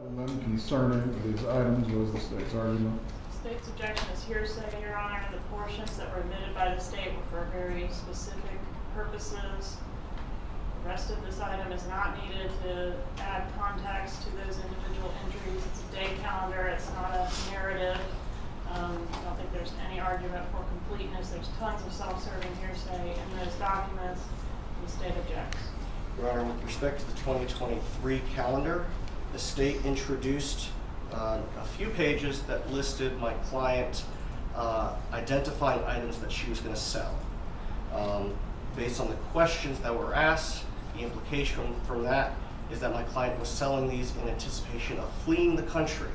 Kappelman, concerning these items, what is the state's argument? The state's objection is hearsay, Your Honor. The portions that were admitted by the state were for very specific purposes. The rest of this item is not needed to add context to those individual entries. It's a day calendar, it's not a narrative. I don't think there's any argument for completeness. There's tons of self-serving hearsay in those documents. The state objects. Your Honor, with respect to the 2023 calendar, the state introduced a few pages that listed my client identifying items that she was going to sell. Based on the questions that were asked, the implication from that is that my client was selling these in anticipation of fleeing the country.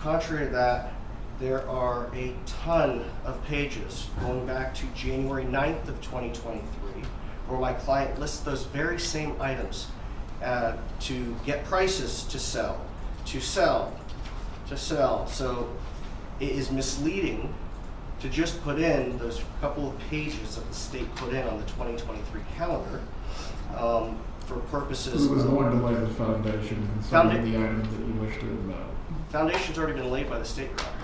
Contrary to that, there are a ton of pages going back to January 9th of 2023 where my client lists those very same items to get prices to sell, to sell, to sell. So it is misleading to just put in those couple of pages that the state put in on the 2023 calendar for purposes Who was going to lay the foundation concerning the items that you wish to admit? Foundation's already been laid by the state, Your Honor.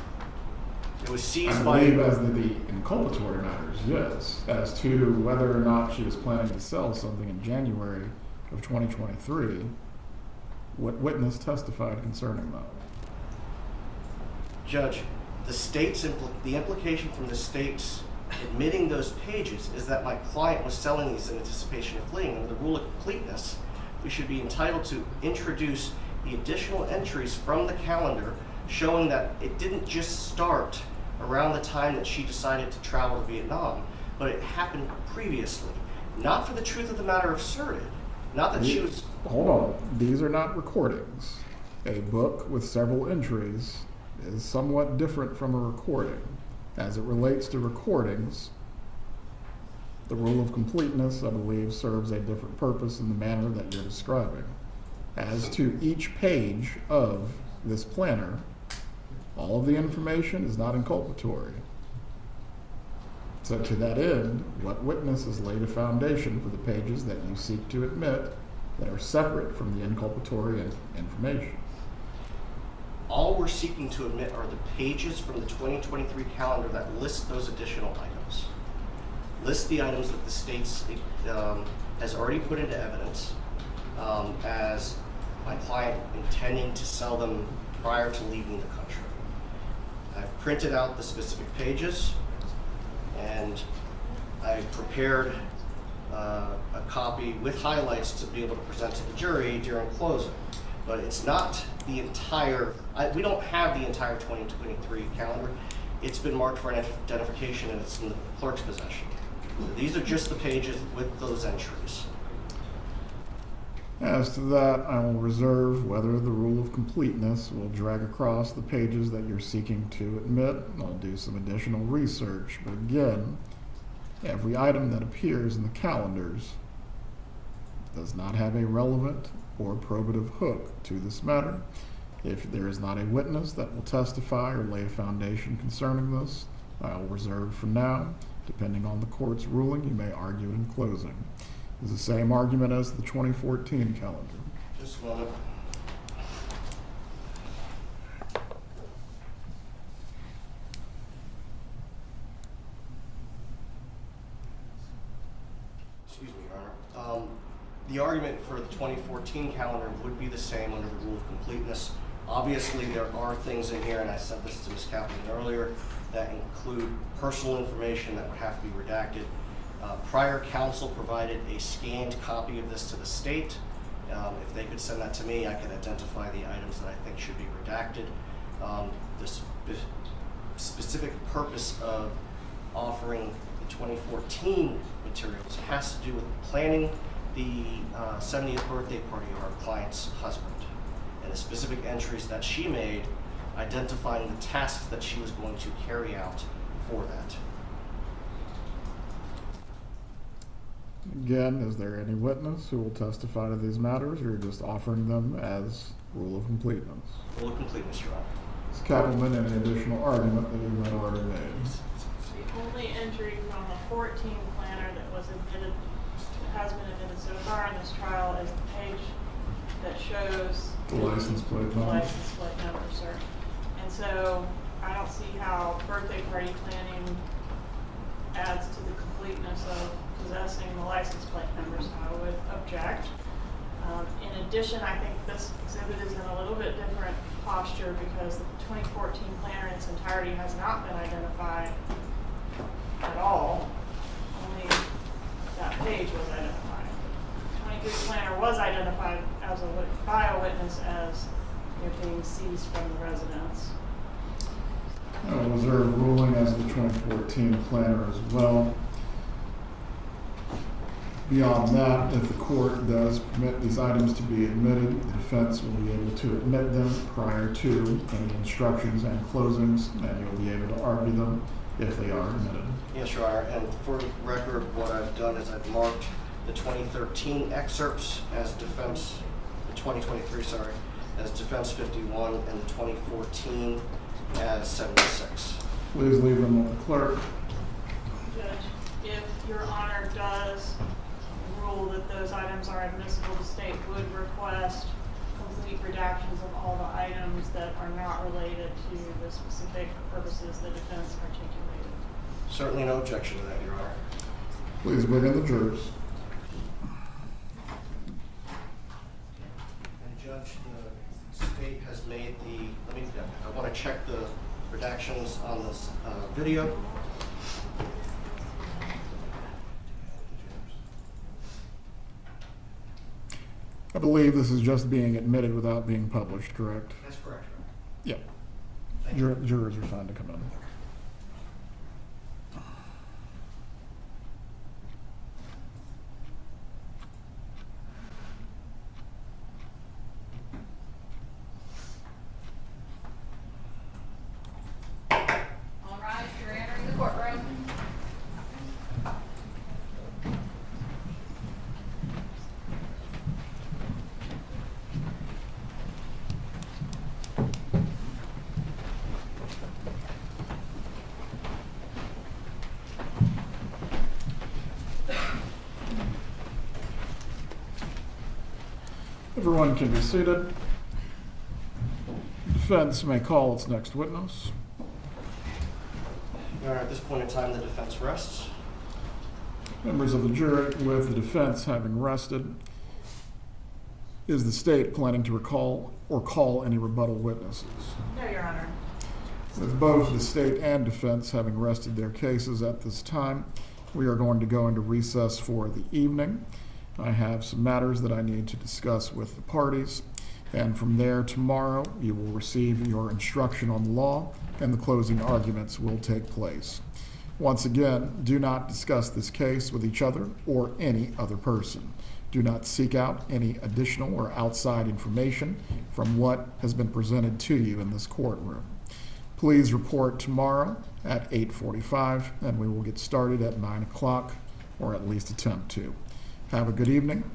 It was seized by... I believe as the inculpatory matters, yes. As to whether or not she was planning to sell something in January of 2023, what witness testified concerning that? Judge, the implication from the state's admitting those pages is that my client was selling these in anticipation of fleeing. Under the rule of completeness, we should be entitled to introduce the additional entries from the calendar showing that it didn't just start around the time that she decided to travel to Vietnam, but it happened previously. Not for the truth of the matter asserted, not that she was... Hold on, these are not recordings. A book with several entries is somewhat different from a recording. As it relates to recordings, the rule of completeness, I believe, serves a different purpose in the manner that you're describing. As to each page of this planner, all of the information is not inculpatory. So to that end, what witness has laid a foundation for the pages that you seek to admit that are separate from the inculpatory information? All we're seeking to admit are the pages from the 2023 calendar that list those additional items. List the items that the state has already put into evidence as my client intending to sell them prior to leaving the country. I've printed out the specific pages and I prepared a copy with highlights to be able to present to the jury during closing. But it's not the entire, we don't have the entire 2023 calendar. It's been marked for identification and it's in the clerk's possession. So these are just the pages with those entries. As to that, I will reserve whether the rule of completeness will drag across the pages that you're seeking to admit. I'll do some additional research, but again, every item that appears in the calendars does not have a relevant or probative hook to this matter. If there is not a witness that will testify or lay a foundation concerning this, I will reserve for now. Depending on the court's ruling, you may argue it in closing. It's the same argument as the 2014 calendar. Just a moment. Excuse me, Your Honor. The argument for the 2014 calendar would be the same under the rule of completeness. Obviously, there are things in here, and I said this to Ms. Kappelman earlier, that include personal information that would have to be redacted. Prior counsel provided a scanned copy of this to the state. If they could send that to me, I could identify the items that I think should be redacted. The specific purpose of offering the 2014 materials has to do with planning the 70th birthday party of our client's husband and the specific entries that she made identifying the tasks that she was going to carry out for that. Again, is there any witness who will testify to these matters, or you're just offering them as rule of completeness? Rule of completeness, Your Honor. Ms. Kappelman, any additional argument that you had already made? The only entry from the 14 planner that was admitted, that has been admitted so far in this trial, is the page that shows The license plate the number. license plate number, sir. And so I don't see how birthday party planning adds to the completeness of possessing the license plate numbers. I would object. In addition, I think this exhibit is in a little bit different posture because the 2014 planner in its entirety has not been identified at all. Only that page was identified. The 23 planner was identified as by a witness as being seized from the residence. I will reserve ruling as the 2014 planner as well. Beyond that, if the court does permit these items to be admitted, the defense will be able to admit them prior to any instructions and closings, and you'll be able to argue them if they are admitted. Yes, Your Honor, and for the record, what I've done is I've marked the 2013 excerpts as defense, the 2023, sorry, as defense 51, and the 2014 as 76. Please leave them with the clerk. Judge, if Your Honor does rule that those items are admissible, the state would request complete redactions of all the items that are not related to the specific purposes the defense articulated. Certainly no objection to that, Your Honor. Please bring in the jurors. And Judge, the state has made I want to check the redactions on this video. I believe this is just being admitted without being published, correct? That's correct, Yeah. Thank you. Jurors are fine to come in. All right, you're entering the courtroom. Everyone can be seated. Defense may call its next witness. Your Honor, at this point in time, the defense rests. Members of the jury, with the defense having rested, is the state planning to recall or call any rebuttal witnesses? No, Your Honor. With both the state and defense having rested their cases at this time, we are going to go into recess for the evening. I have some matters that I need to discuss with the parties, and from there tomorrow you will receive your instruction on the law and the closing arguments will take place. Once again, do not discuss this case with each other or any other person. Do not seek out any additional or outside information from what has been presented to you in this courtroom. Please report tomorrow at 8:45 and we will get started at 9 o'clock, or at least attempt to. Have a good evening.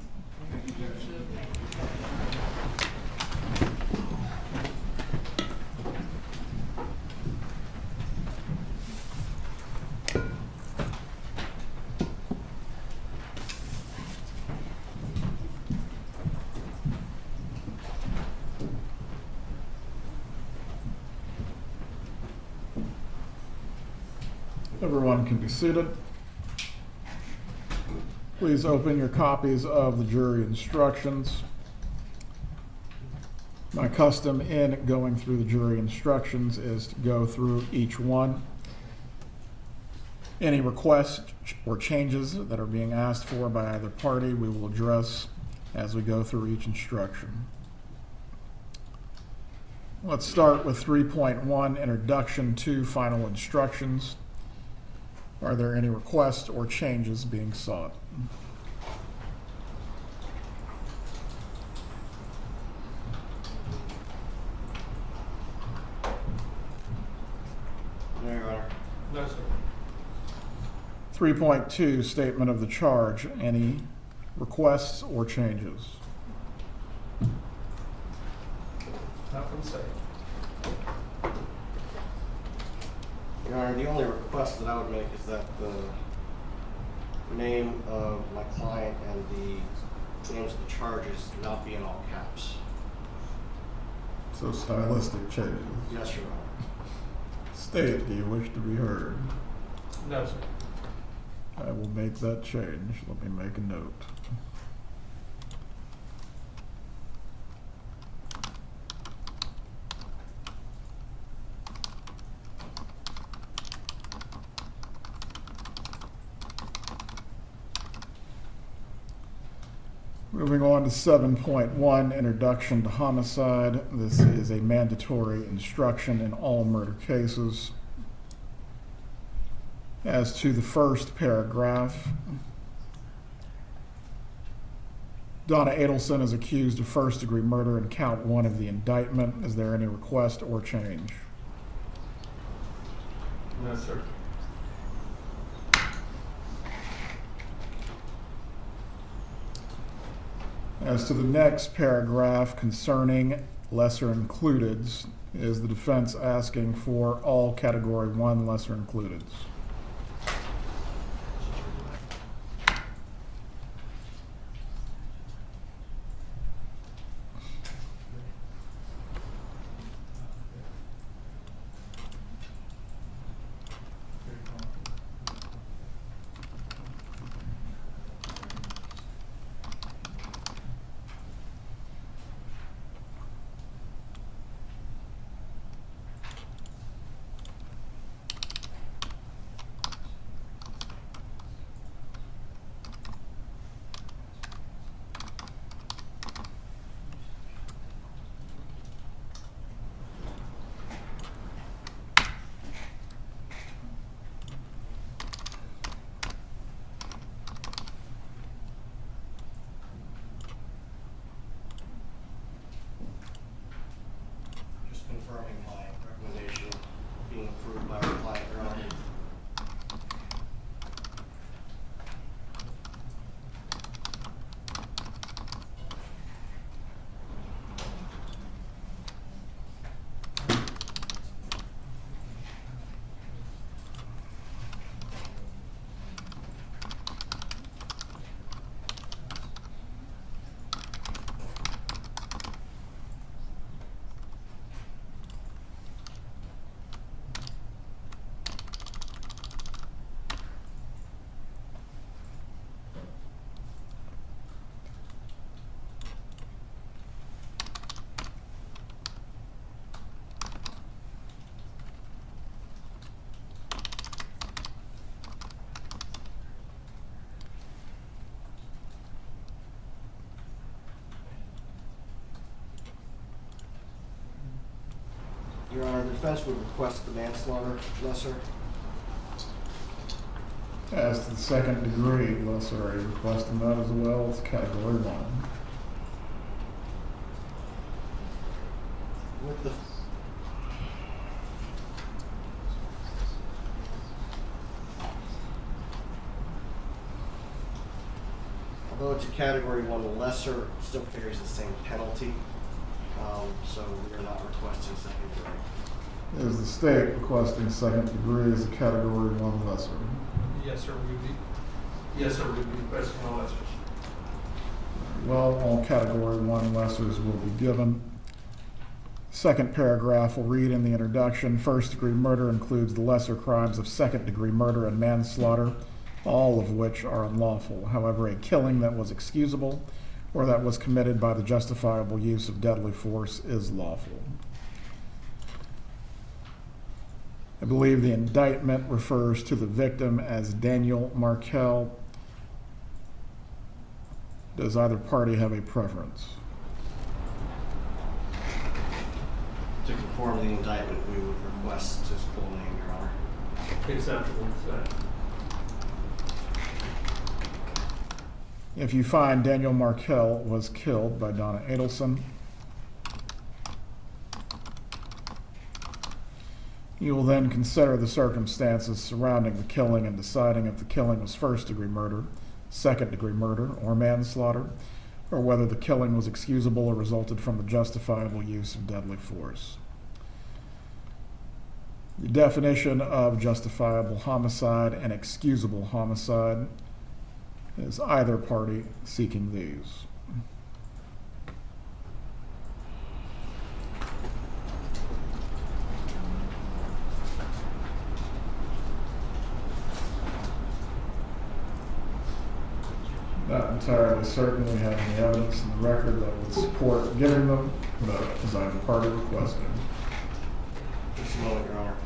Everyone can be seated. Please open your copies of the jury instructions. My custom in going through the jury instructions is to go through each one. Any requests or changes that are being asked for by either party, we will address as we go through each instruction. Let's start with 3.1, Introduction to Final Instructions. Are there any requests or changes being sought? No, Your Honor. No, sir. 3.2, Statement of the Charge. Any requests or changes? Not from the state. Your Honor, the only request that I would make is that the name of my client and the names of the charges do not be in all caps. So stylistic changes. Yes, Your Honor. State, do you wish to be heard? No, sir. I will make that change. Let me make a note. Moving on to 7.1, Introduction to Homicide. This is a mandatory instruction in all murder cases. As to the first paragraph, Donna Adelson is accused of first-degree murder in count 1 of the indictment. Is there any request or change? No, sir. As to the next paragraph concerning lesser includeds, is the defense asking for all Category 1 lesser includeds? Just confirming my recommendation being approved by our client, Your Honor. Your Honor, the defense would request the manslaughter lesser. As to the second degree lesser, are you requesting that as well as Category 1? With the although it's a Category 1, the lesser still carries the same penalty, so we are not requesting second degree. Is the state requesting second degree as a Category 1 lesser? Yes, sir. Yes, sir. We'd be requesting all lessers. Well, all Category 1 lessers will be given. Second paragraph will read in the introduction, first-degree murder includes the lesser crimes of second-degree murder and manslaughter, all of which are unlawful. However, a killing that was excusable or that was committed by the justifiable use of deadly force is lawful. I believe the indictment refers to the victim as Daniel Markell. Does either party have a preference? To conform to the indictment, we would request his full name, Your Honor. Acceptable to that. If you find Daniel Markell was killed by Donna Adelson, you will then consider the circumstances surrounding the killing and deciding if the killing was first-degree murder, second-degree murder, or manslaughter, or whether the killing was excusable or resulted from the justifiable use of deadly force. The definition of justifiable homicide and excusable homicide is either party seeking these. entirely certain we have any evidence in the record that would support giving them, but as I have a party requesting. Just a moment, Your Honor.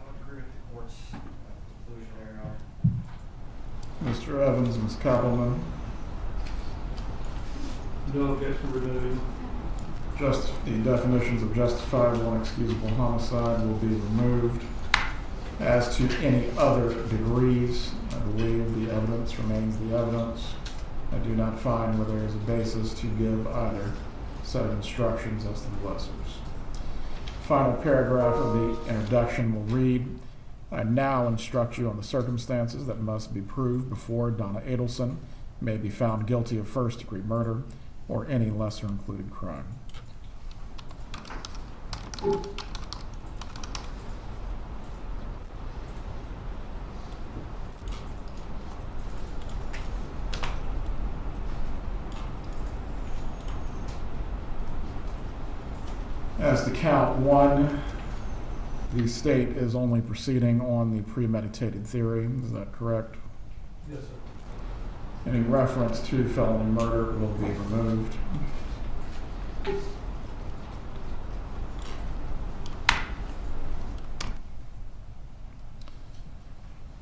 I would agree with the court's conclusion there, Your Honor. Mr. Evans, Ms. Koppelman, No objection removed. the definitions of justifiable and excusable homicide will be removed. As to any other degrees, I believe the evidence remains the evidence. I do not find where there is a basis to give either set of instructions as to the lessers. Final paragraph of the introduction will read, I now instruct you on the circumstances that must be proved before Donna Adelson may be found guilty of first-degree murder or any lesser included crime. As to count one, the state is only proceeding on the premeditated theory. Is that correct? Yes, sir. Any reference to felony murder will be removed.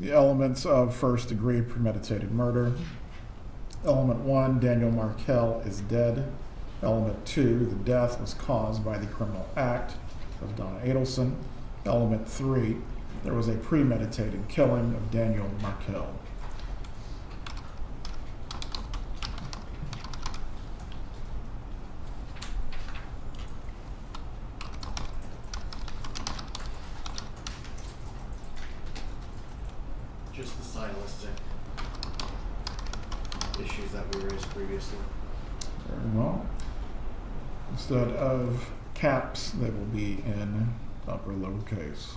The elements of first-degree premeditated murder. Element 1, Daniel Markell is dead. Element 2, the death was caused by the criminal act of Donna Adelson. Element 3, there was a premeditated killing of Daniel Markell. Just the stylistic issues that we raised previously. Very well. Instead of caps, they will be in upper lowercase.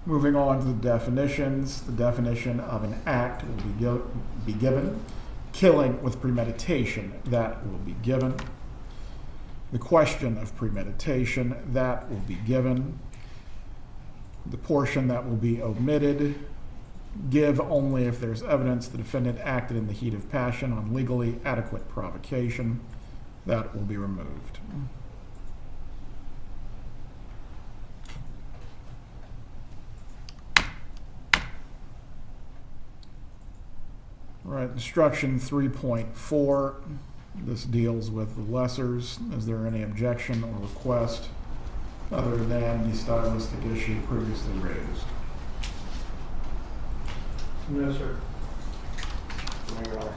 Moving on to the definitions. The definition of an act will be given. Killing with premeditation, that will be given. The question of premeditation, that will be given. The portion that will be omitted, give only if there's evidence the defendant acted in the heat of passion on legally adequate provocation. That will be removed. All right, instruction 3.4. This deals with the lessers. Is there any objection or request other than the stylistic issue previously raised? No, sir. No, Your Honor.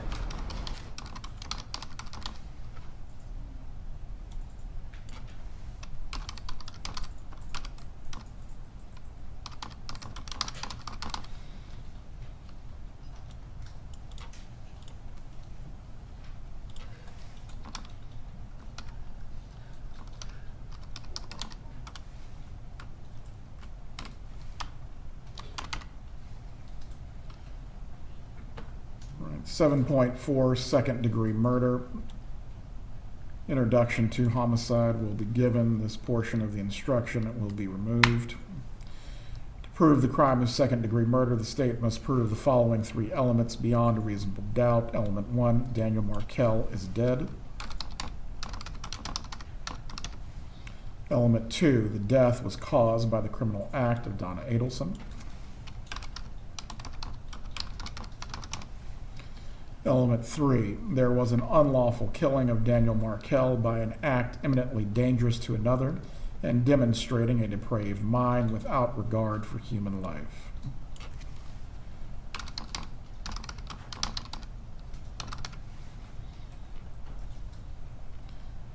All right, 7.4, second-degree murder. Introduction to homicide will be given. This portion of the instruction will be removed. To prove the crime of second-degree murder, the state must prove the following three elements beyond a reasonable doubt. Element 1, Daniel Markell is dead. Element 2, the death was caused by the criminal act of Donna Adelson. Element 3, there was an unlawful killing of Daniel Markell by an act eminently dangerous to another and demonstrating a depraved mind without regard for human life.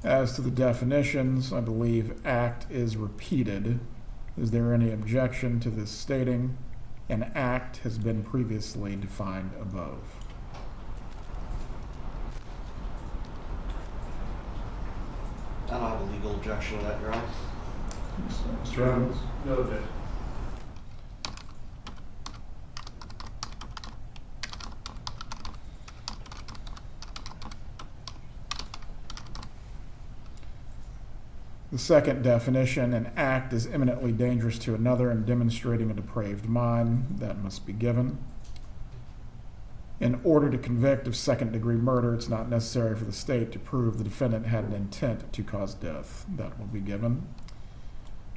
As to the definitions, I believe act is repeated. Is there any objection to this stating an act has been previously defined above? I don't have a legal objection to that, Your Honor. Mr. Evans? No objection. The second definition, an act is imminently dangerous to another and demonstrating a depraved mind. That must be given. In order to convict of second-degree murder, it's not necessary for the state to prove the defendant had an intent to cause death. That will be given.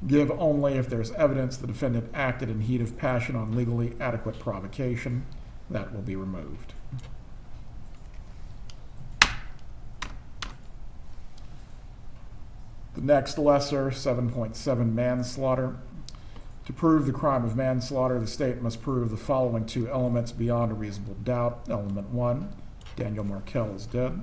Give only if there's evidence the defendant acted in heat of passion on legally adequate provocation. That will be removed. The next lesser, 7.7, manslaughter. To prove the crime of manslaughter, the state must prove the following two elements beyond a reasonable doubt. Element 1, Daniel Markell is dead.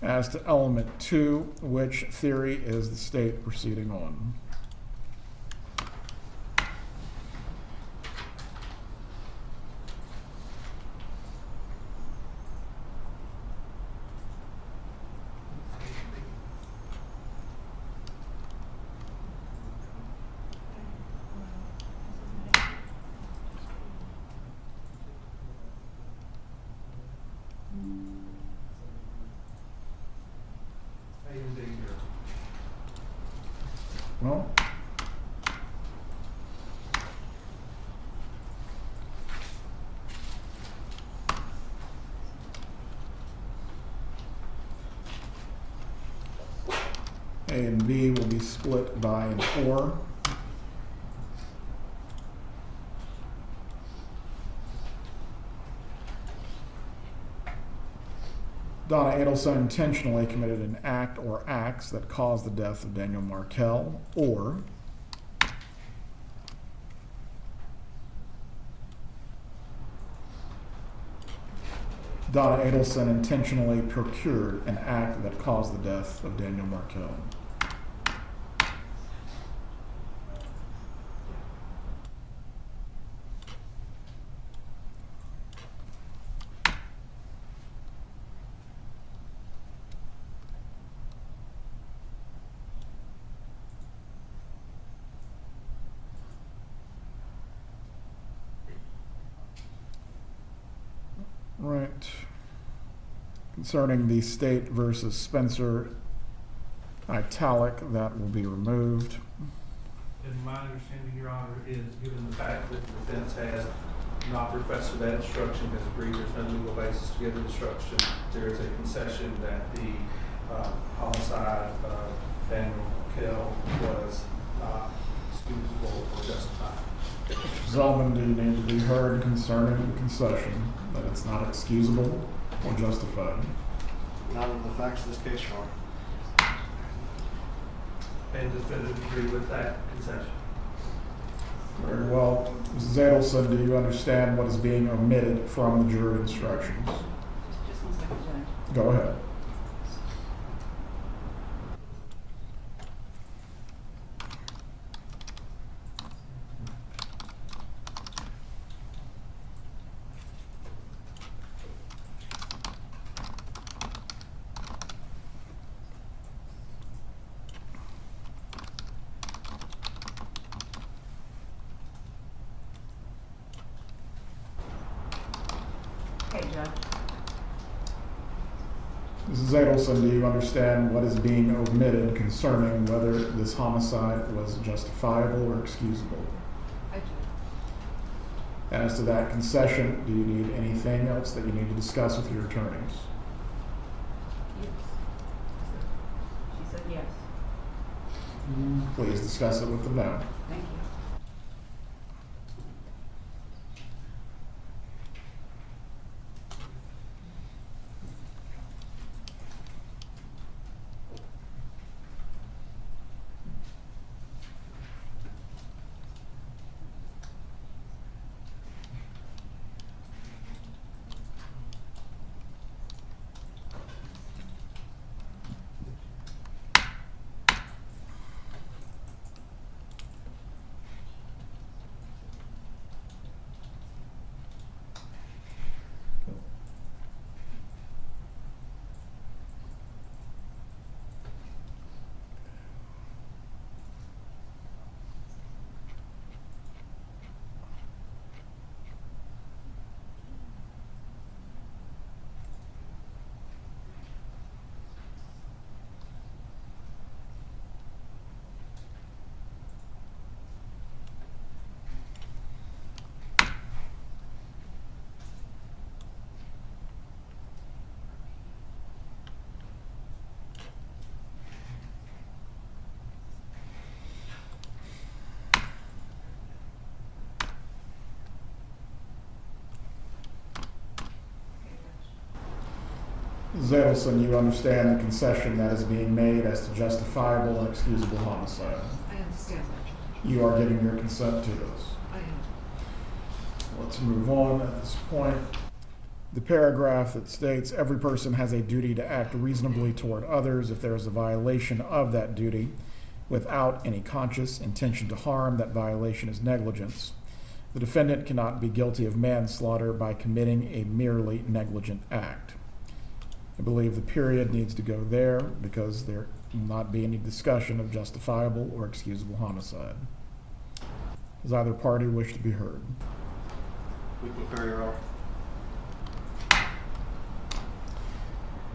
As to element 2, which theory is the state proceeding on? Well, A and B will be split by an or. Donna Adelson intentionally committed an act or acts that caused the death of Daniel Markell, or Donna Adelson intentionally procured an act that caused the death of Daniel Markell. Right. Concerning the State versus Spencer italic, that will be removed. And my understanding, Your Honor, is given the fact that the defense has not requested that instruction, has agreed there's no legal basis to give the instruction, there is a concession that the homicide of Daniel Markell was not excusable or justified. Zelman, do you need to be heard concerning the concession that it's not excusable or justified? Not in the facts of this case, Your Honor. And the defendant agree with that concession. Very well. Mrs. Adelson, do you understand what is being omitted from the jury instructions? Just 1 second, Judge. Go ahead. Okay, Judge. Mrs. Adelson, do you understand what is being omitted concerning whether this homicide was justifiable or excusable? I do. As to that concession, do you need anything else that you need to discuss with your attorneys? Yes. She said yes. Please discuss it with them now. Thank you. Ms. Adelson, you understand the concession that is being made as to justifiable and excusable homicide. I understand that. You are giving your consent to this. I am. Let's move on at this point. The paragraph that states every person has a duty to act reasonably toward others if there is a violation of that duty without any conscious intention to harm, that violation is negligence. The defendant cannot be guilty of manslaughter by committing a merely negligent act. I believe the period needs to go there because there will not be any discussion of justifiable or excusable homicide. Does either party wish to be heard? We concur, Your Honor.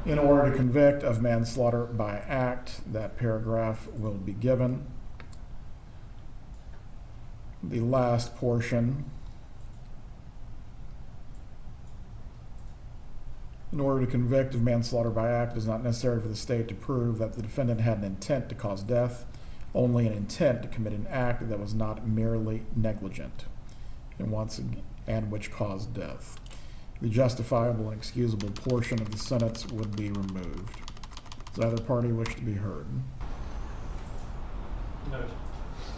In order to convict of manslaughter by act, that paragraph will be given. The last portion. In order to convict of manslaughter by act, it is not necessary for the state to prove that the defendant had an intent to cause death, only an intent to commit an act that was not merely negligent, and which caused death. The justifiable and excusable portion of the sentence would be removed. Does either party wish to be heard? No.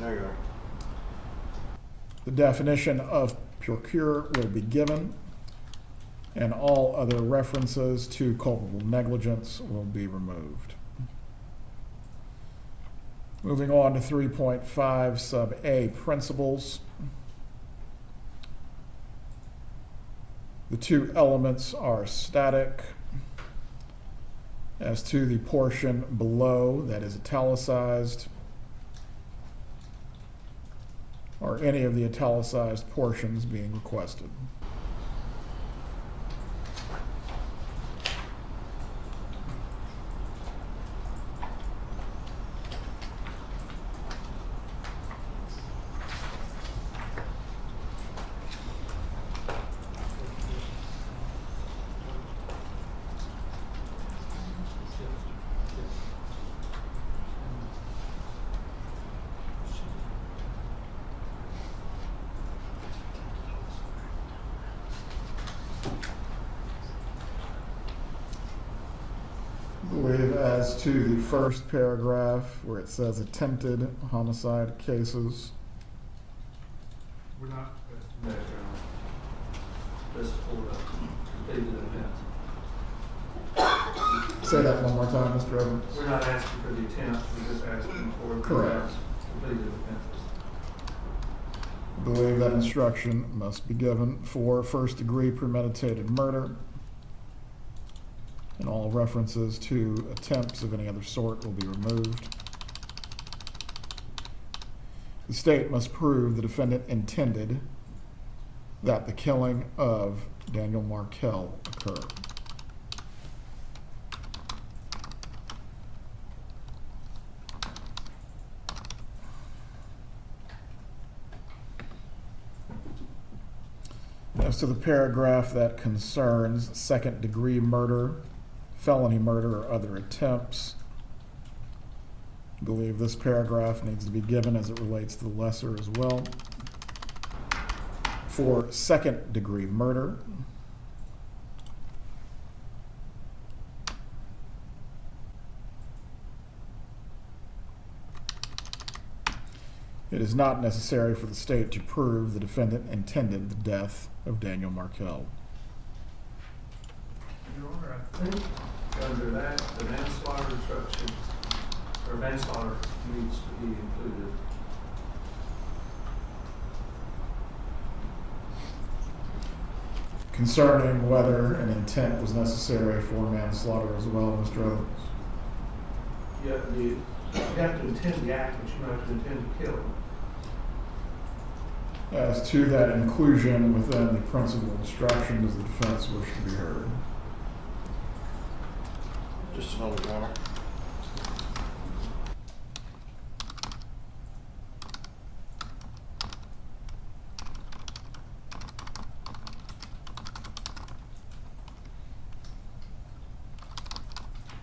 No, Your Honor. The definition of procure will be given, and all other references to culpable negligence will be removed. Moving on to 3.5 sub A, principles. The two elements are static. As to the portion below that is italicized, or any of the italicized portions being requested. I believe as to the first paragraph where it says attempted homicide cases, We're not measuring this for the completed offense. say that one more time, Mr. Evans. We're not asking for the attempt, we're just asking for the Correct. completed offenses. I believe that instruction must be given for first-degree premeditated murder, and all references to attempts of any other sort will be removed. The state must prove the defendant intended that the killing of Daniel Markell occurred. As to the paragraph that concerns second-degree murder, felony murder, or other attempts, I believe this paragraph needs to be given as it relates to the lesser as well. For second-degree murder, it is not necessary for the state to prove the defendant intended the death of Daniel Markell. Your Honor, I think under that, the manslaughter instruction, or manslaughter needs to be included. Concerning whether an intent was necessary for manslaughter as well, Mr. Evans. You have to intend the act, but you don't have to intend to kill. As to that inclusion within the principal instruction, does the defense wish to be heard? Just a moment, Your Honor.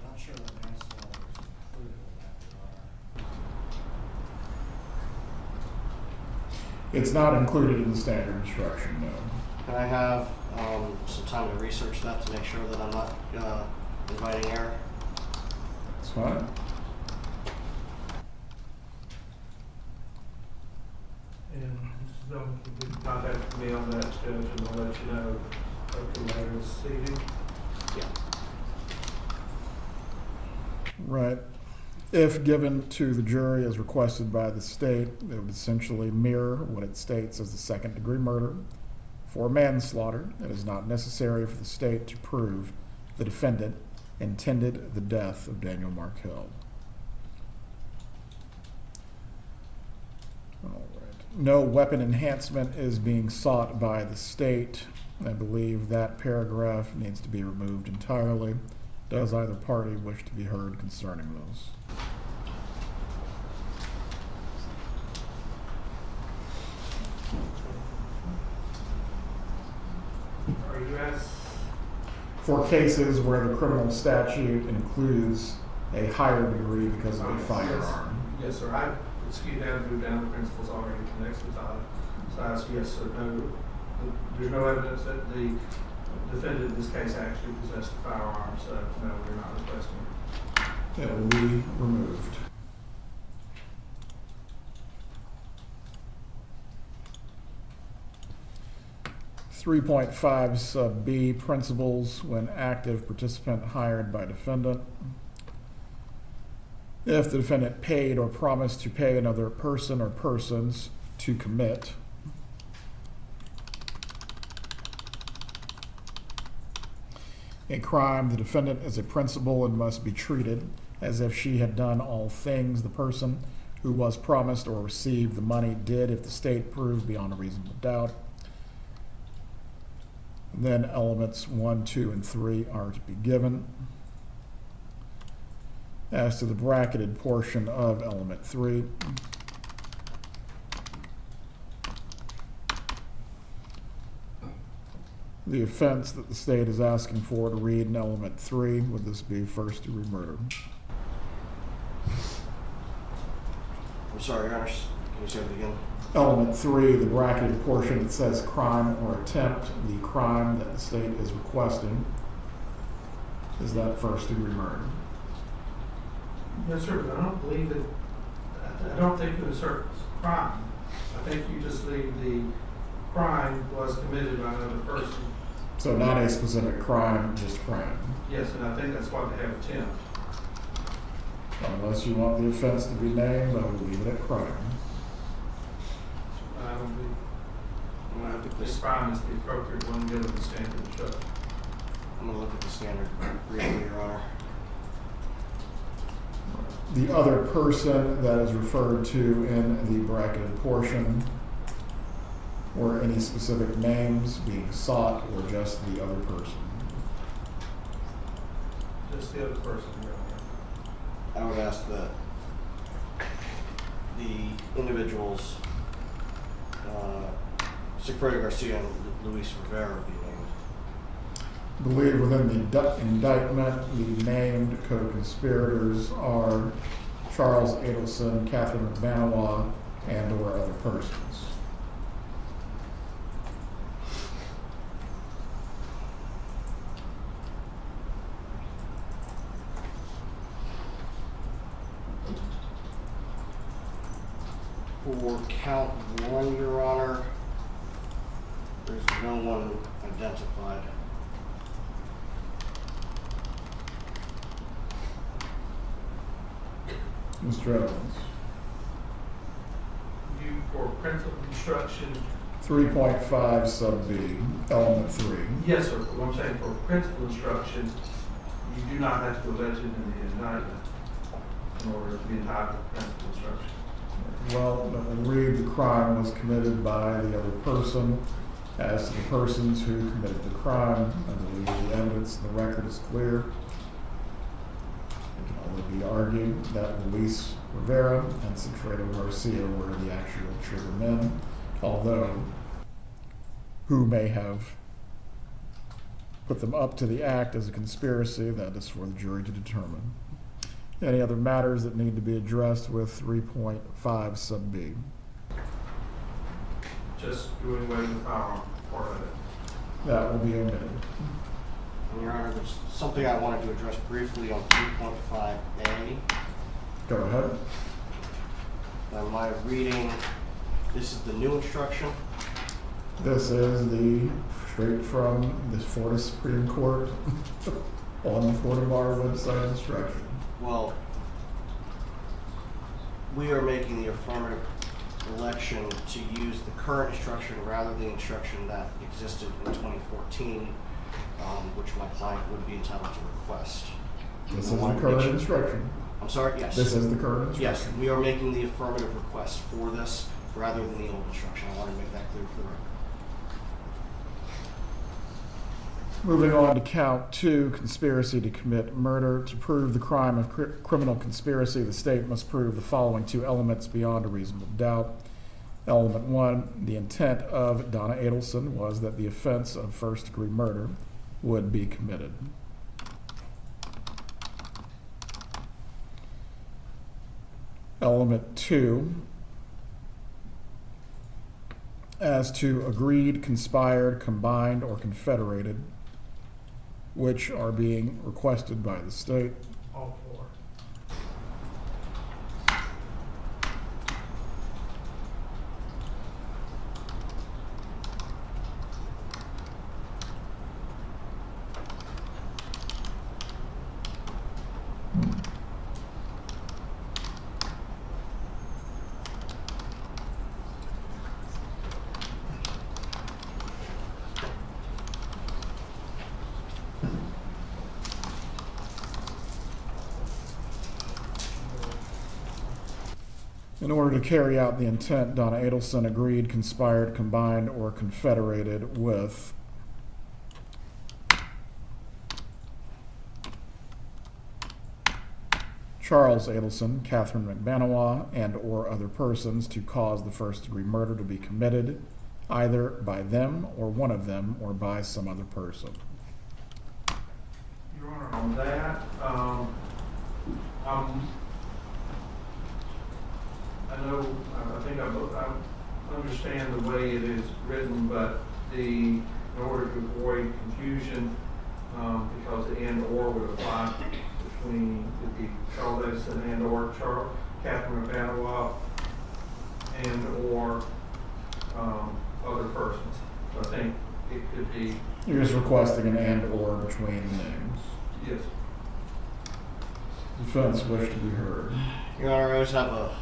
Not sure that manslaughter is included in that, Your Honor. It's not included in the standard instruction, no. Can I have some time to research that to make sure that I'm not inviting error. That's fine. And Mrs. Zelman, can you contact me on that, Judge, and I'll let you know hopefully later this evening. Yeah. Right. If given to the jury as requested by the state, it would essentially mirror what it states as the second-degree murder. For manslaughter, it is not necessary for the state to prove the defendant intended the death of Daniel Markell. All right. No weapon enhancement is being sought by the state. I believe that paragraph needs to be removed entirely. Does either party wish to be heard concerning those? Are you asked? For cases where the criminal statute includes a higher degree because of a firearm. Yes, sir. I excuse down, move down the principles already connects with that. So I ask yes or no. There's no evidence that the defendant in this case actually possessed the firearm, so no, we're not requesting. It will be removed. .5 sub B, principles when active participant hired by defendant. If the defendant paid or promised to pay another person or persons to commit a crime, the defendant is a principal and must be treated as if she had done all things the person who was promised or received the money did if the state proved beyond a reasonable doubt. And then elements 1, 2, and 3 are to be given. As to the bracketed portion of element 3, the offense that the state is asking for to read in element 3, would this be first-degree murder? I'm sorry, Your Honor. Can you say it again? Element 3, the bracketed portion, it says crime or attempt. The crime that the state is requesting, is that first-degree murder? Yes, sir, but I don't believe that, I don't think it asserts crime. I think you just leave the crime was committed by another person. So not a specific crime, just crime. Yes, and I think that's why they have attempt. Unless you want the offense to be named, I will leave it at crime. I don't believe, I'm going to look at this this. crime is the appropriate one given the standard instruction. I'm going to look at the standard briefly, Your Honor. The other person that is referred to in the bracketed portion, or any specific names being sought, or just the other person? Just the other person, Your Honor. I would ask that the individuals, Secretary Garcia and Luis Rivera, be named. I believe within the indictment, the named co-conspirators are Charles Adelson, Catherine McManawa, and or other persons. For count 1, Your Honor, there's no one identified. Mr. Evans. You, for principal instruction, 3.5 sub B, element 3. yes, sir, but what I'm saying for principal instruction, you do not have to allege it in the indictment in order to be entitled to principal instruction. Well, it will read the crime was committed by the other person. As to the persons who committed the crime, I believe the evidence in the record is clear. It can only be argued that Luis Rivera and Sigfredo Garcia were the actual trigger men, although who may have put them up to the act as a conspiracy, that is for the jury to determine. Any other matters that need to be addressed with 3.5 sub B? Just doing away with the firearm part of it. That will be omitted. And Your Honor, there's something Something I wanted to address briefly on 3.5A. Go ahead. By my reading, this is the new instruction. This is the straight from the Florida Supreme Court on the Florida Bar website instruction. Well, we are making the affirmative election to use the current instruction rather than the instruction that existed in 2014, which my client would be entitled to request. This is the current instruction. I'm sorry, yes. This is the current instruction. Yes, we are making the affirmative request for this rather than the old instruction. I want to make that clear for the record. Moving on to count 2, conspiracy to commit murder. To prove the crime of criminal conspiracy, the state must prove the following 2 elements beyond a reasonable doubt. Element 1, the intent of Donna Adelson was that the offense of first-degree murder would be committed. Element 2, as to agreed, conspired, combined, or confederated, which are being requested by the state. All four. In order to carry out the intent, Donna Adelson agreed, conspired, combined, or confederated with Charles Adelson, Catherine McBanawa, and or other persons to cause the first-degree murder to be committed, either by them or one of them, or by some other person. Your Honor, on that, I think I understand the way it is written, but in order to avoid confusion, because the and or would apply between the Charles Adelson and or Catherine McBanawa and or other persons. So I think it could be. You're just requesting an and or between the names. Yes. Defense wish to be heard. Your Honor, I always have a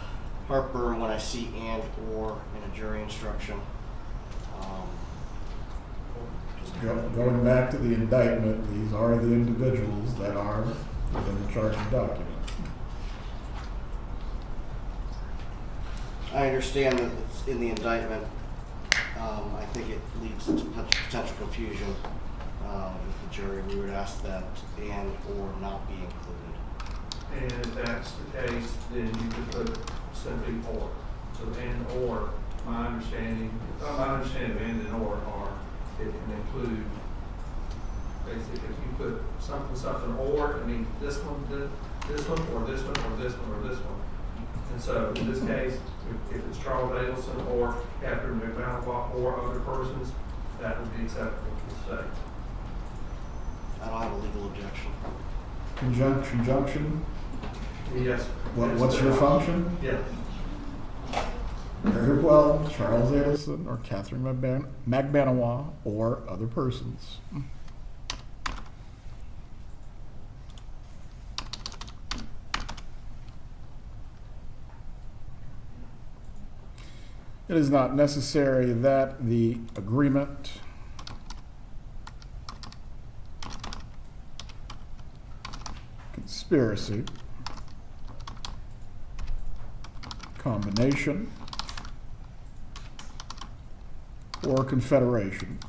heartburn when I see and or in a jury instruction. Going back to the indictment, these are the individuals that are within the charging document. I understand that it's in the indictment. I think it leads to potential confusion with the jury. We would ask that and or not be included. And if that's the case, then you could put simply or. So and or, my understanding of and or are, it can include, basically, if you put something or, I mean, this one, or this one, or this one, or this one. And so in this case, if it's Charles Adelson or Catherine McBanawa or other persons, that would be acceptable to the state. I don't have a legal objection. Conjunction? Yes. What's your function? Yeah. Very well, Charles Adelson or Catherine McBanawa or other persons. It is not necessary that the agreement conspiracy, combination, or confederation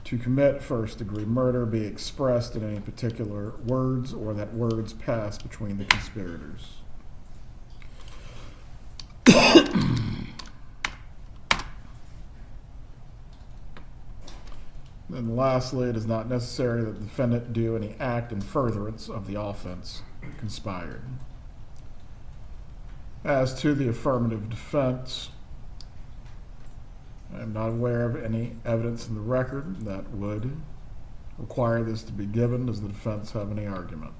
to commit first-degree murder be expressed in any particular words, or that words pass between the conspirators. And lastly, it is not necessary that the defendant do any act in furtherance of the offense conspired. As to the affirmative defense, I am not aware of any evidence in the record that would require this to be given. Does the defense have any argument?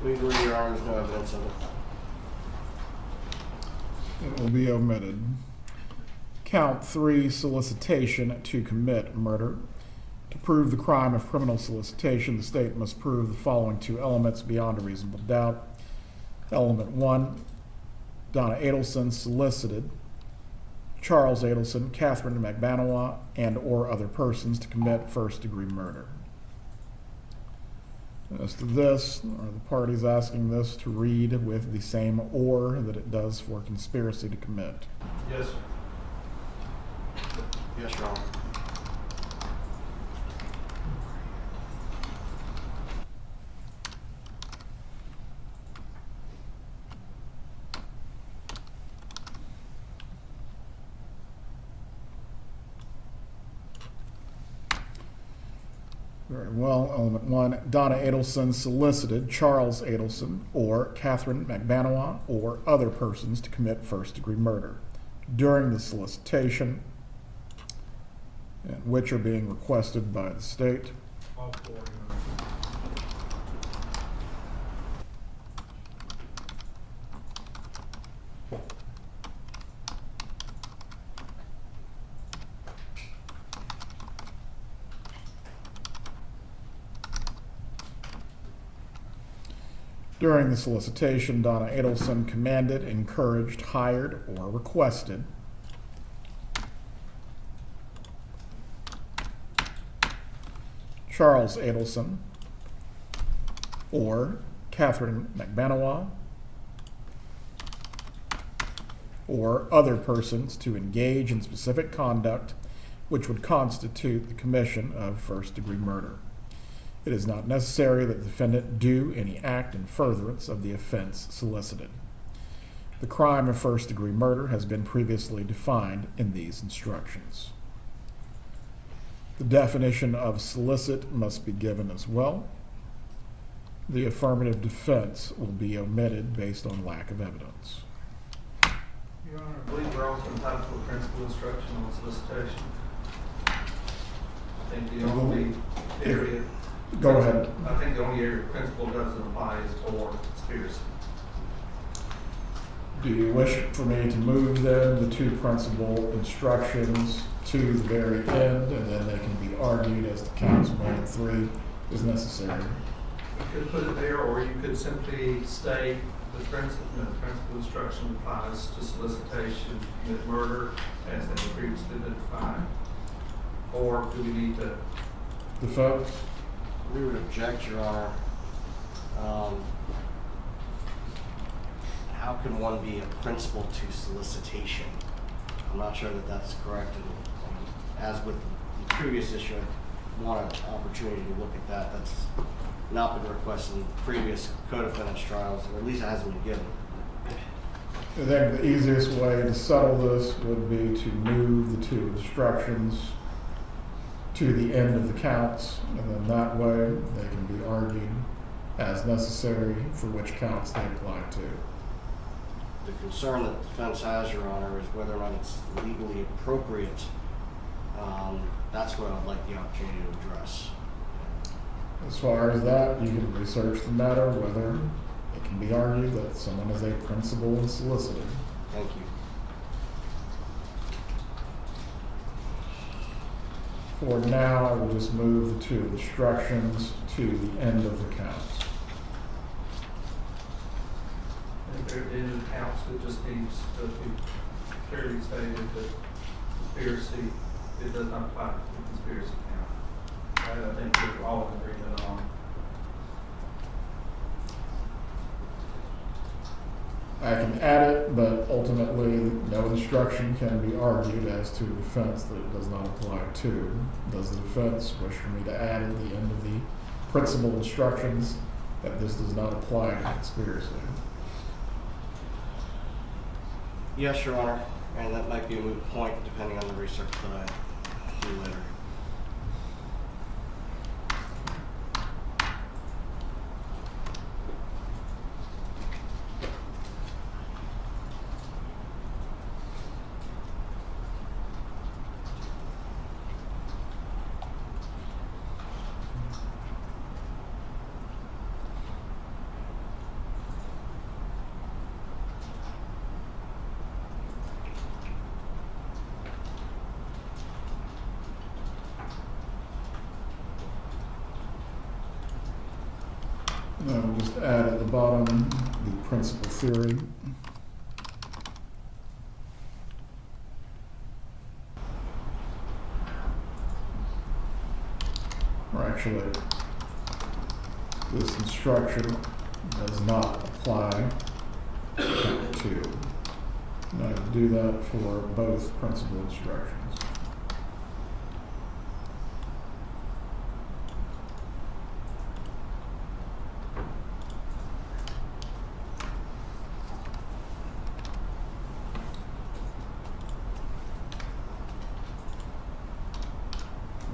We agree, Your Honor, there's no evidence of it. It will be omitted. Count 3, solicitation to commit murder. To prove the crime of criminal solicitation, the state must prove the following two elements beyond a reasonable doubt. Element 1, Donna Adelson solicited Charles Adelson, Catherine McBanois, and or other persons to commit first-degree murder. As to this, are the parties asking this to read with the same or that it does for conspiracy to commit? Yes, sir. Yes, Your Honor. Very well. Element 1, Donna Adelson solicited Charles Adelson or Catherine McBanois or other persons to commit first-degree murder during the solicitation, and which are being requested by the state. All four, Your Honor. During the solicitation, Donna Adelson commanded, encouraged, hired, or requested Charles Adelson or Catherine McBanois or other persons to engage in specific conduct which would constitute the commission of first-degree murder. It is not necessary that the defendant do any act in furtherance of the offense solicited. The crime of first-degree murder has been previously defined in these instructions. The definition of solicit must be given as well. The affirmative defense will be omitted based on lack of evidence. Your Honor, I believe we're also entitled to a principal instruction on solicitation. I think the only area. Go ahead. I think the only area principle doesn't apply is for conspiracy. Do you wish for me to move then the two principal instructions to the very end, and then they can be argued as to counts 1 and 3 is necessary? You could put it there, or you could simply state the principal instruction applies to solicitation to commit murder as they were previously defined. Or do we need to? Defense? We would object, Your Honor. How can one be a principal to solicitation? I'm not sure that that's correct. And as with the previous issue, I want an opportunity to look at that. That's not been requested in previous co-defendants trials, or at least it hasn't been given. I think the easiest way to settle this would be to move the two instructions to the end of the counts, and then that way they can be argued as necessary for which counts they apply to. The concern that the defense has, Your Honor, is whether or not it's legally appropriate. That's what I'd like the opportunity to address. As far as that, you can research the matter whether it can be argued that someone is a principal and solicited. Thank you. For now, I will just move the two instructions to the end of the counts. At the end of the counts, it just needs to be clearly stated that conspiracy, it does not apply to the conspiracy count. I think we're all in agreement on. I can add it, but ultimately no instruction can be argued as to the defense that it does not apply to. Does the defense wish for me to add at the end of the principal instructions that this does not apply to conspiracy? Yes, Your Honor. And that might be a moot point depending on the research that I do later. Now we'll just add at the bottom the principal theory. Or actually, this instruction does not apply to Chapter 2. And I will do that for both principal instructions.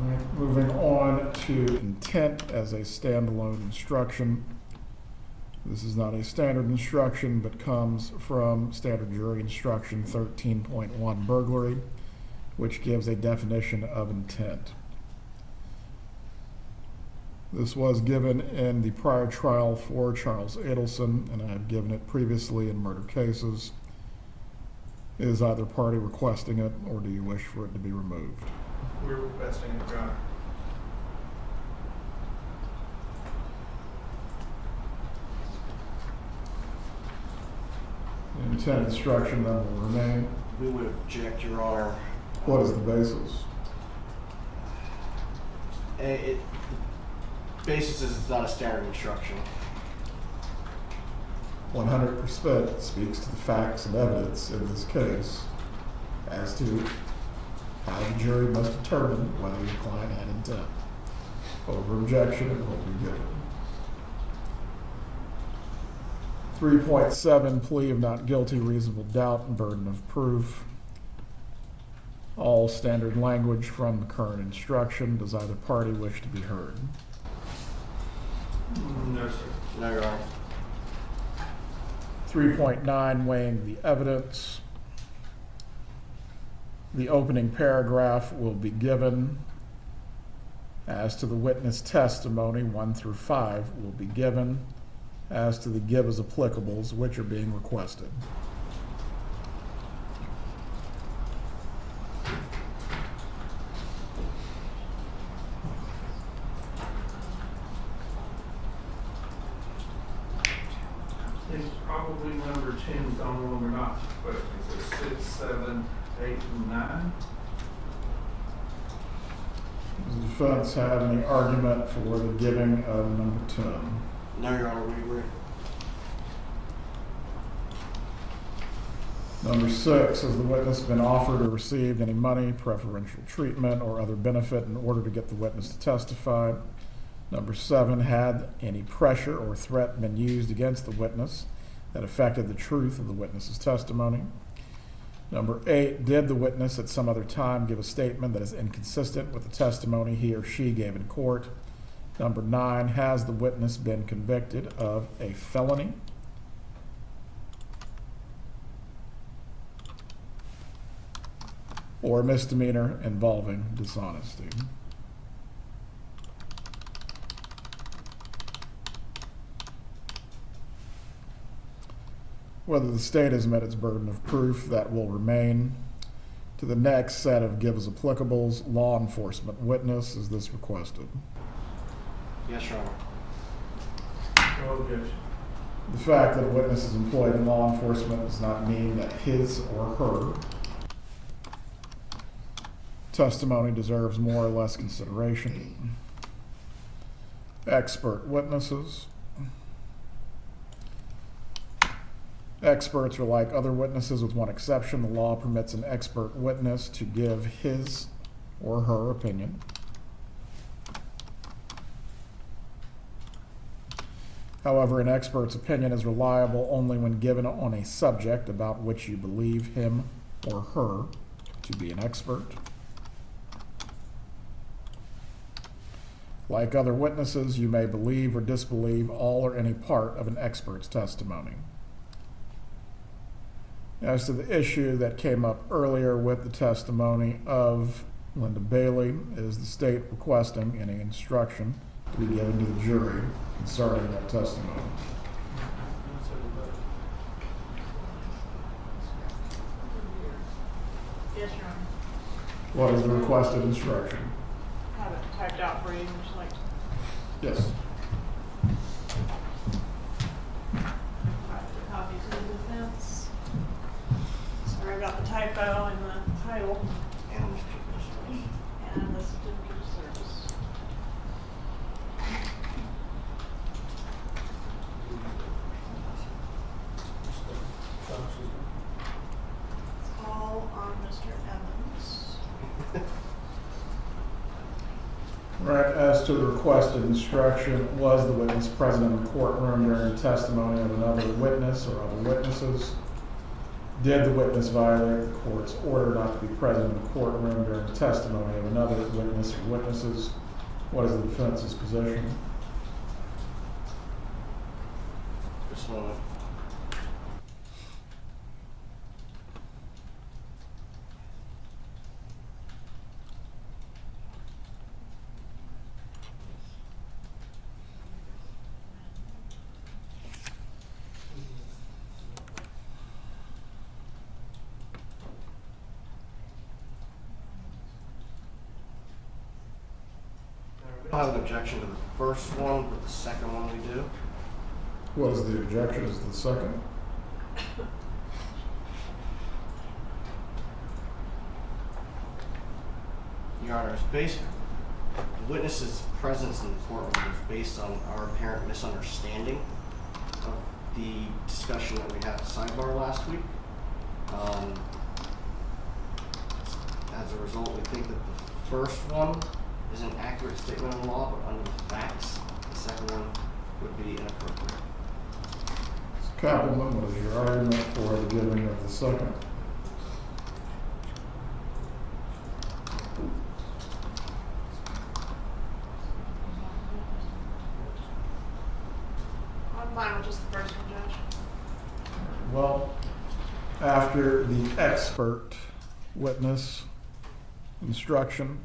Right, moving on to intent as a standalone instruction. This is not a standard instruction, but comes from Standard Jury Instruction 13.1 burglary, which gives a definition of intent. This was given in the prior trial for Charles Adelson, and I have given it previously in murder cases. Is either party requesting it, or do you wish for it to be removed? We're requesting it, Your Honor. The intent instruction then will remain. We would object, Your Honor. What is the basis? The basis is it's not a standard instruction. 100% speaks to the facts and evidence in this case as to how the jury must determine whether your client had intent. Over objection, it will be given. 3.7, plea of not guilty, reasonable doubt, and burden of proof. All standard language from the current instruction. Does either party wish to be heard? No, sir. No, Your Honor. 3.9, weighing the evidence. The opening paragraph will be given. As to the witness testimony, 1 through 5 will be given. As to the give as applicables, which are being requested. It's probably number 10, don't know or not, but it's 6, 7, 8, and 9. Does the defense have any argument for the giving of number 10? No, Your Honor, we agree. Number 6, has the witness been offered or received any money, preferential treatment, or other benefit in order to get the witness to testify? Number 7, had any pressure or threat been used against the witness that affected the truth of the witness's testimony? Number 8, did the witness at some other time give a statement that is inconsistent with the testimony he or she gave in court? Number 9, has the witness been convicted of a felony? Or a misdemeanor involving dishonesty? Whether the state has met its burden of proof, that will remain. To the next set of give as applicables, law enforcement witness, is this requested? Yes, Your Honor. No objection. The fact that a witness is employed in law enforcement does not mean that his or her testimony deserves more or less consideration. Expert witnesses. Experts are like other witnesses with one exception. The law permits an expert witness to give his or her opinion. However, an expert's opinion is reliable only when given on a subject about which you believe him or her to be an expert. Like other witnesses, you may believe or disbelieve all or any part of an expert's testimony. As to the issue that came up earlier with the testimony of Linda Bailey, is the state requesting any instruction to be given to the jury concerning that testimony? Yes, Your Honor. What is the requested instruction? Have it typed out for you, would you like to? Yes. Copy to the defense. Sorry about the typo in the title and the certificate of service. It's all on Mr. Evans. Right, as to the requested instruction, was the witness present in the courtroom during the testimony of another witness or other witnesses? Did the witness violate the court's order not to be present in the courtroom during the testimony of another witness or witnesses? What is the defense's position? Just a moment. I don't have an objection to the first one, but the second one we do. What is the objection? Is the second? Your Honor, it's based, the witness's presence in the courtroom is based on our apparent misunderstanding of the discussion that we had at sidebar last week. As a result, we think that the first one is an accurate statement of law, but under the facts, the second one would be inappropriate. Mr. Kappelman, what is your argument for the giving of the second? I'm fine with just the first one, Judge. Well, after the expert witness instruction,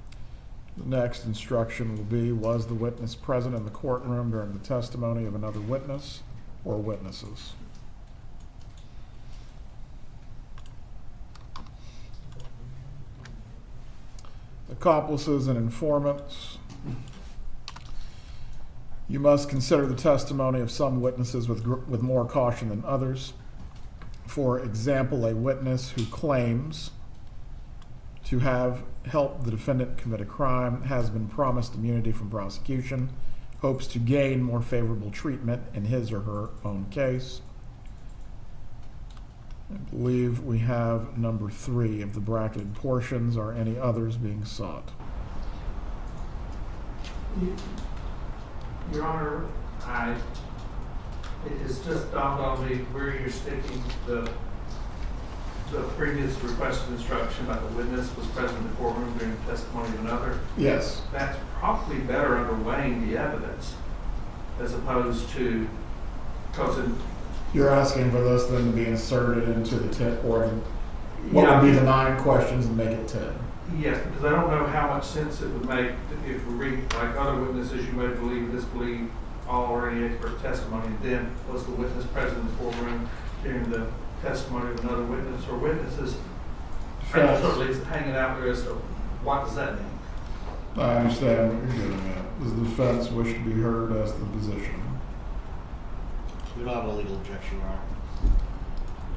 the next instruction will be, was the witness present in the courtroom during the testimony of another witness or witnesses? Accomplices and informants. You must consider the testimony of some witnesses with more caution than others. For example, a witness who claims to have helped the defendant commit a crime, has been promised immunity from prosecution, hopes to gain more favorable treatment in his or her own case. I believe we have number 3 of the bracketed portions. Are any others being sought? Your Honor, it has just dawned on me where you're sticking the previous requested instruction about the witness was present in the courtroom during the testimony of another. Yes. That's probably better under weighing the evidence as opposed to, because You're asking for this then to be inserted into the 10, or what would be the 9 questions and make it 10? yes, because I don't know how much sense it would make if we read, like other witnesses, you may believe, disbelieve all or any expert testimony, and then was the witness present in the courtroom during the testimony of another witness or witnesses. I'm sort of least hanging out there as to what does that mean? I understand what you're getting at. Does the defense wish to be heard as to the position? We don't have a legal objection, Your Honor.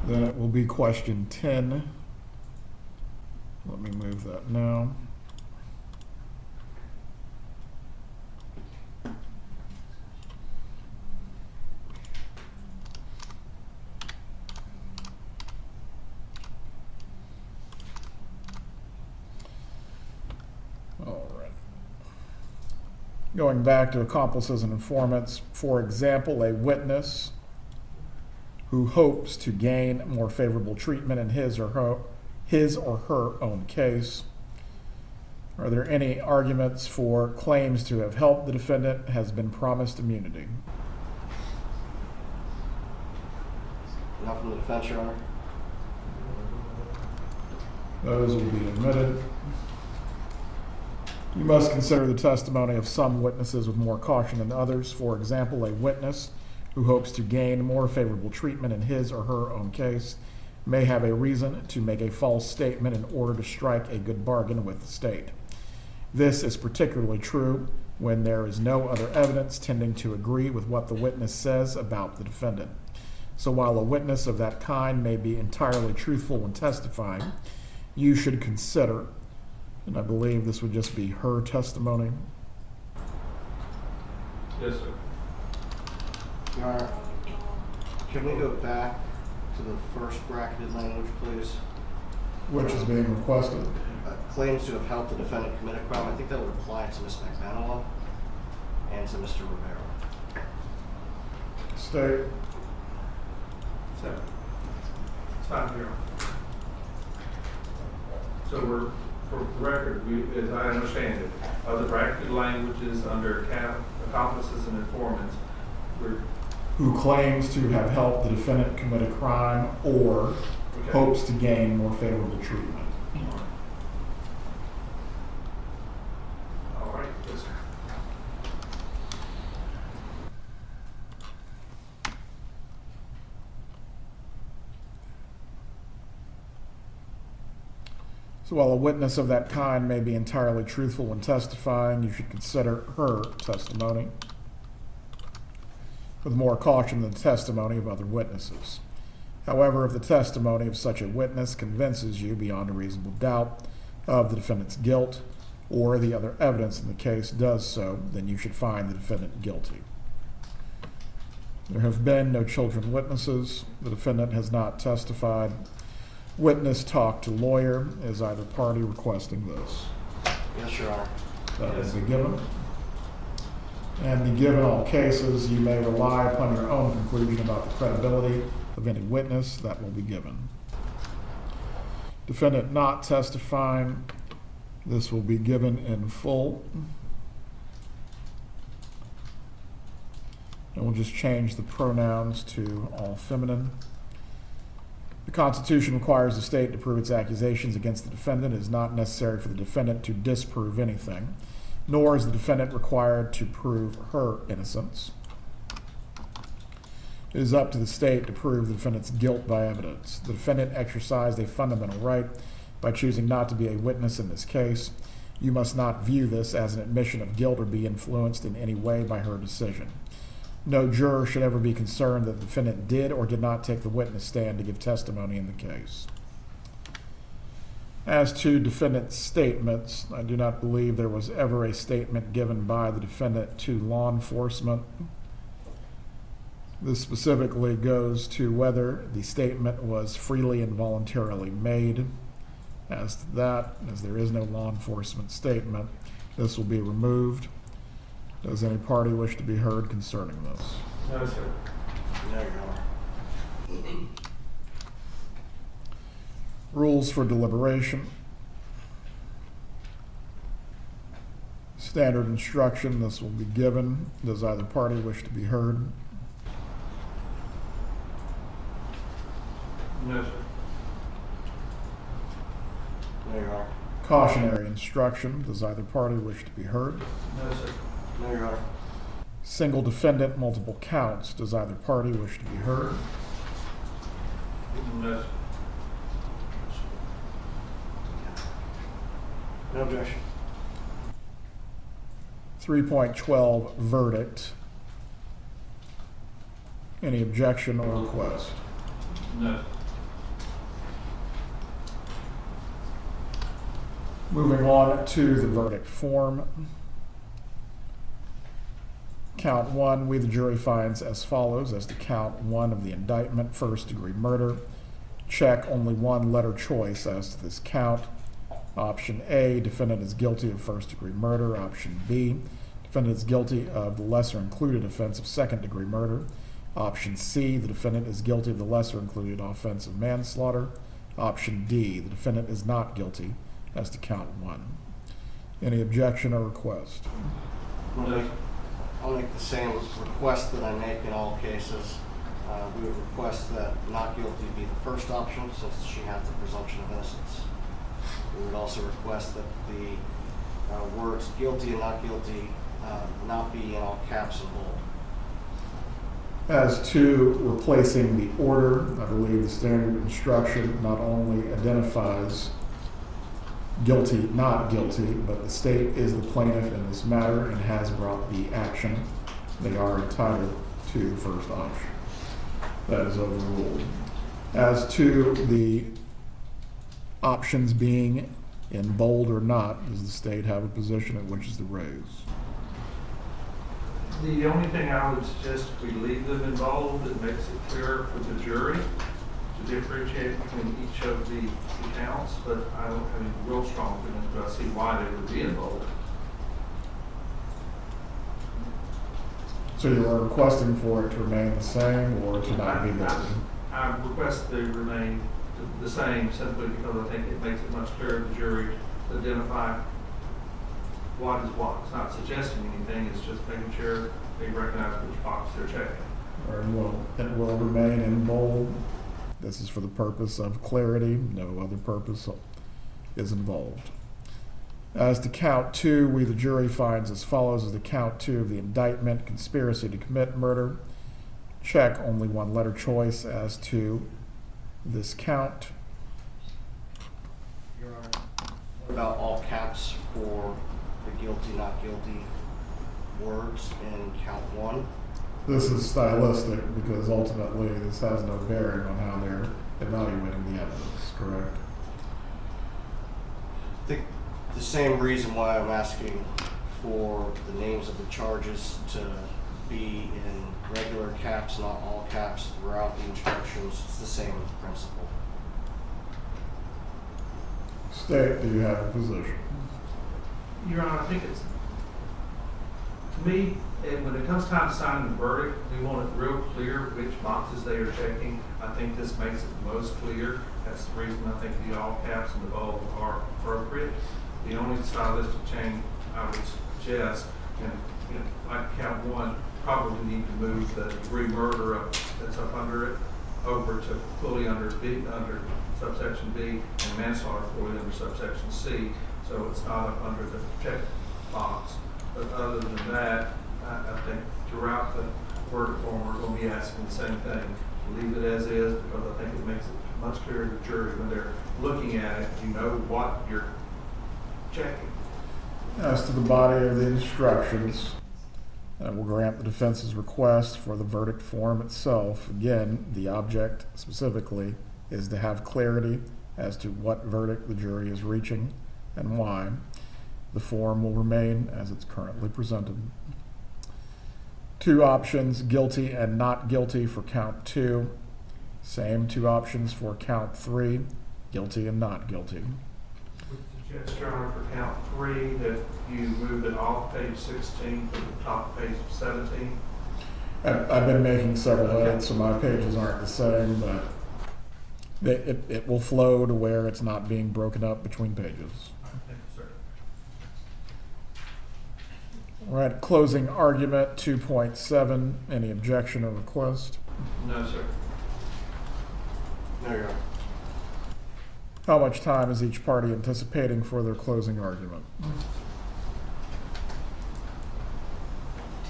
Then it will be question 10. Let me move that now. All right. Going back to accomplices and informants, for example, a witness who hopes to gain more favorable treatment in his or his or her own case. Are there any arguments for claims to have helped the defendant has been promised immunity? Not from the defense, Your Honor. Those will be omitted. You must consider the testimony of some witnesses with more caution than others. For example, a witness who hopes to gain more favorable treatment in his or her own case may have a reason to make a false statement in order to strike a good bargain with the state. This is particularly true when there is no other evidence tending to agree with what the witness says about the defendant. So while a witness of that kind may be entirely truthful when testifying, you should consider, and I believe this would just be her testimony. Yes, sir. Your Honor, can we go back to the first bracketed language, please? Which is being requested. Claims to have helped the defendant commit a crime. I think that would apply to Ms. McManaway and to Mr. Rivera. State. So, it's fine, Your Honor. So we're, for the record, as I understand it, of the bracketed languages under accomplices and informants, Who claims to have helped the defendant commit a crime or hopes to gain more favorable treatment. All right, yes, sir. So while a witness of that kind may be entirely truthful when testifying, you should consider her testimony with more caution than the testimony of other witnesses. However, if the testimony of such a witness convinces you beyond a reasonable doubt of the defendant's guilt, or the other evidence in the case does so, then you should find the defendant guilty. There have been no children witnesses. The defendant has not testified. Witness talk to lawyer. Is either party requesting this? Yes, Your Honor. That will be given. And be given all cases, you may rely upon your own conclusion about the credibility of any witness. That will be given. Defendant not testifying. This will be given in full. And we'll just change the pronouns to all feminine. The Constitution requires the state to prove its accusations against the defendant. It is not necessary for the defendant to disprove anything, nor is the defendant required to prove her innocence. It is up to the state to prove the defendant's guilt by evidence. The defendant exercised a fundamental right by choosing not to be a witness in this case. You must not view this as an admission of guilt or be influenced in any way by her decision. No juror should ever be concerned that the defendant did or did not take the witness stand to give testimony in the case. As to defendant's statements, I do not believe there was ever a statement given by the defendant to law enforcement. This specifically goes to whether the statement was freely and voluntarily made. As to that, as there is no law enforcement statement, this will be removed. Does any party wish to be heard concerning this? No, sir. No, Your Honor. Rules for deliberation. Standard instruction, this will be given. Does either party wish to be heard? No, sir. No, Your Honor. Cautionary instruction, does either party wish to be heard? No, sir. No, Your Honor. Single defendant, multiple counts, does either party wish to be heard? No, sir. No objection. 3.12 verdict. Any objection or request? No. Moving on to the verdict form. Count 1, we the jury finds as follows. As to count 1 of the indictment, first-degree murder. Check only one letter choice as to this count. Option A, defendant is guilty of first-degree murder. Option B, defendant is guilty of the lesser included offense of second-degree murder. Option C, the defendant is guilty of the lesser included offense of manslaughter. Option D, the defendant is not guilty as to count 1. Any objection or request? I'll make the same request that I make in all cases. We would request that not guilty be the first option, since she has the presumption of innocence. We would also request that the words guilty and not guilty not be in all caps and bold. As to replacing the order, I believe the standard instruction not only identifies guilty, not guilty, but the state is the plaintiff in this matter and has brought the action. They are entitled to the first option. That is overruled. As to the options being in bold or not, does the state have a position at which is to raise? The only thing I would suggest, if we leave them in bold, it makes it clearer for the jury to differentiate between each of the counts, but I don't have any real strong feelings, but I see why they would be in bold. So you are requesting for it to remain the same or to not be bold? I request they remain the same simply because I think it makes it much clearer to the jury to identify what is what. It's not suggesting anything, it's just making sure they recognize which box they're checking. Very well. It will remain in bold. This is for the purpose of clarity. No other purpose is involved. As to count 2, we, the jury, finds as follows as the count 2 of the indictment: conspiracy to commit murder. Check, only one letter choice as to this count. Your Honor, what about all caps for the guilty, not guilty words in count 1? This is stylistic because ultimately this has no bearing on how they're evaluating the evidence, correct? I think the same reason why I'm asking for the names of the charges to be in regular caps, not all caps, throughout the instructions. It's the same principle. State, do you have a position? Your Honor, I think it's, to me, when it comes time to sign the verdict, we want it real clear which boxes they are checking. I think this makes it most clear. That's the reason I think the all caps and the bold are appropriate. The only stylistic change I would suggest, and like count 1, probably need to move the degree murder that's up under it over to fully under B, under subsection B, and manslaughter fully under subsection C, so it's not up under the check box. But other than that, I think throughout the verdict form we're going to be asking the same thing. Leave it as is, because I think it makes it much clearer to the jury when they're looking at it. You know what you're checking. As to the body of the instructions, we'll grant the defense's request for the verdict form itself. Again, the object specifically is to have clarity as to what verdict the jury is reaching and why. The form will remain as it's currently presented. 2 options, guilty and not guilty, for count 2. Same 2 options for count 3, guilty and not guilty. Would suggest, Your Honor, for count 3 that you move it off page 16 to the top of page 17. I've been making several edits, so my pages aren't the same, but it will flow to where it's not being broken up between pages. Thank you, sir. All right, closing argument 2.7. Any objection or request? No, sir. No, Your Honor. How much time is each party anticipating for their closing argument?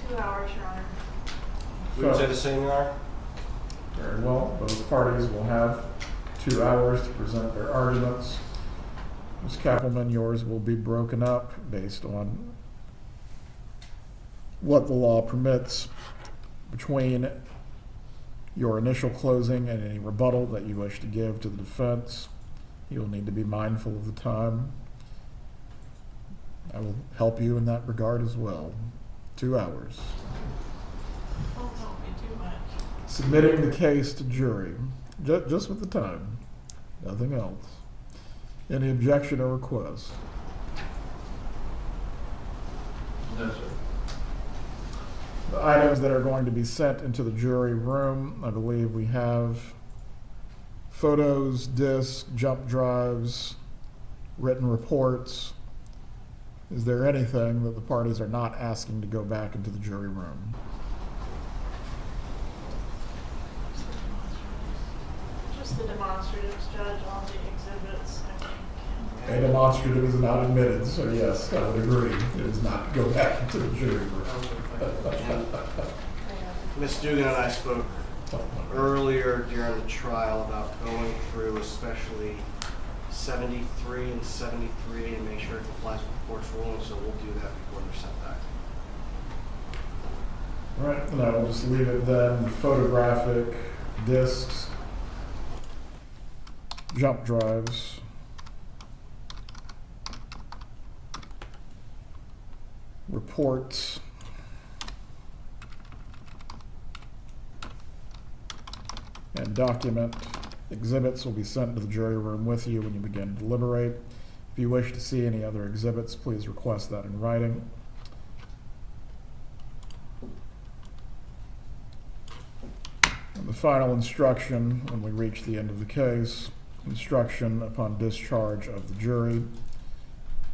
2 hours, Your Honor. We would say the same, Your Honor. Very well. Both parties will have 2 hours to present their arguments. Ms. Kappelman, yours will be broken up based on what the law permits between your initial closing and any rebuttal that you wish to give to the defense. You'll need to be mindful of the time. I will help you in that regard as well. 2 hours. Don't help me too much. Submitting the case to jury, just with the time, nothing else. Any objection or request? No, sir. The items that are going to be sent into the jury room, I believe we have photos, discs, jump drives, written reports. Is there anything that the parties are not asking to go back into the jury room? Just the demonstratives, Judge, on the exhibits, I think. A demonstrative is not admitted, so yes, I would agree. It is not to go back into the jury room. Ms. Dugan and I spoke earlier during the trial about going through especially 73 and 73 and make sure it complies with the court's ruling, so we'll do that before they're sent back. All right, and I will just leave it then. Photographic discs, jump drives, reports, and document. Exhibits will be sent to the jury room with you when you begin to deliberate. If you wish to see any other exhibits, please request that in writing. And the final instruction, when we reach the end of the case, instruction upon discharge of the jury.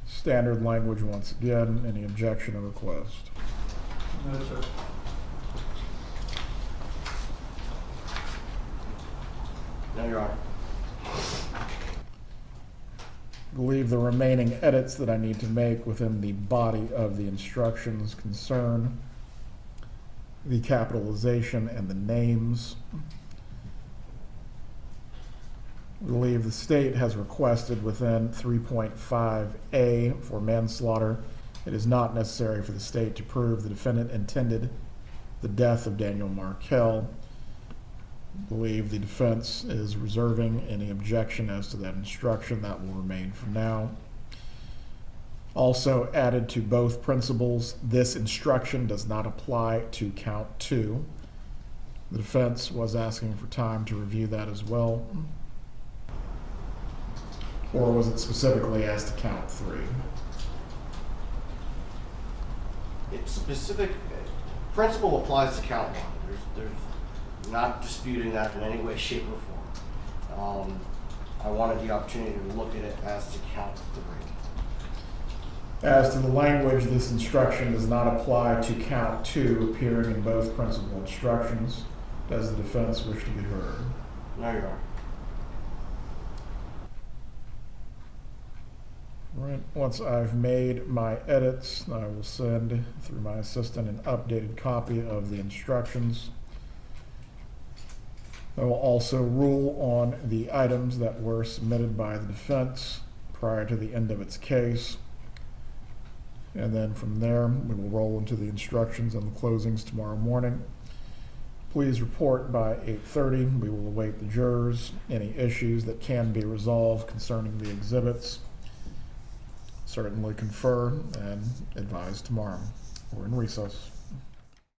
Standard language once again. Any objection or request? No, sir. No, Your Honor. I believe the remaining edits that I need to make within the body of the instructions concern the capitalization and the names. I believe the state has requested within 3.5A for manslaughter, it is not necessary for the state to prove the defendant intended the death of Daniel Markell. I believe the defense is reserving any objection as to that instruction. That will remain for now. Also added to both principles, this instruction does not apply to count 2. The defense was asking for time to review that as well. Or was it specifically as to count 3? It's specific, principle applies to count 1. There's not disputing that in any way, shape, or form. I wanted the opportunity to look at it as to count 3. As to the language, this instruction does not apply to count 2 appearing in both principal instructions. Does the defense wish to be heard? No, Your Honor. All right, once I've made my edits, I will send through my assistant an updated copy of the instructions. I will also rule on the items that were submitted by the defense prior to the end of its case. And then from there, we will roll into the instructions and the closings tomorrow morning. Please report by 8:30. We will await the jurors. Any issues that can be resolved concerning the exhibits, certainly confer and advise tomorrow. We're in recess.